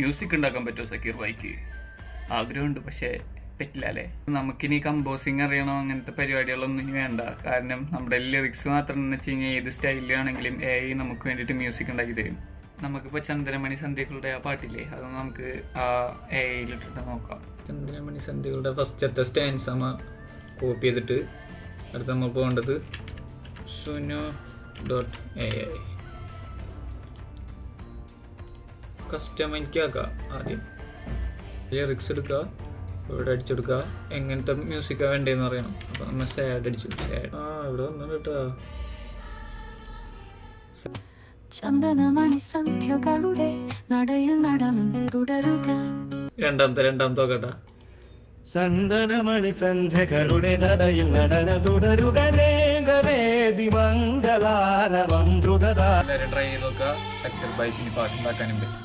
Music ഉണ്ടാക്കാൻ പറ്റുമോ സക്കീർ ഭായിക്ക്? ആഗ്രഹമുണ്ട്, പക്ഷേ പറ്റില്ല അല്ലേ. നമുക്കിനി കമ്പോസിങ് അറിയണോ അങ്ങനത്തെ പരിപാടികളൊന്നും ഇനി വേണ്ട. കാരണം നമ്മുടെ ലിറിക്സ് മാത്രം എന്ന് വെച്ച് കഴിഞ്ഞാൽ ഏത് സ്റ്റൈലിലാണെങ്കിലും AI നമുക്ക് വേണ്ടിയിട്ട് മ്യൂസിക് ഉണ്ടാക്കി തരും. നമുക്കിപ്പോൾ ചന്ദ്രമണി സന്ധ്യകളുടെ ആ പാട്ടില്ലേ, അത് നമുക്ക് ആ AIയിലിട്ടിട്ട് നോക്കാം. ചന്ദ്രമണി സന്ധ്യകളുടെ ഫസ്റ്റത്തെ സ്റ്റാൻസ് നമ്മൾ കോപ്പി ചെയ്തിട്ട് അടുത്ത് നമ്മൾ പോകേണ്ടത് suno.ai കസ്റ്റമൈക്ക് ആക്കുക. ആദ്യം ലിറിക്സ് എടുക്കുക, ഇവിടെ അടിച്ചെടുക്കുക, എങ്ങനത്തെ മ്യൂസിക്കാണ് വേണ്ടതെന്ന് അറിയണം. അപ്പോൾ നമ്മൾ സാഡ് അടിച്ചു. ഇവിടെ വന്നു കേട്ടോ. രണ്ടാമത്തെ കേട്ടാ. ചന്ദനമണി സന്ധ്യകളുടെ നടയിൽ നടന തുടരുക വേഗവേദി മംഗളാരവം ദ്രുതതാ. ട്രൈ ചെയ്ത് നോക്കുക. സക്കീർ ഭായിക്ക് പാട്ടുണ്ടാക്കാനും പറ്റും.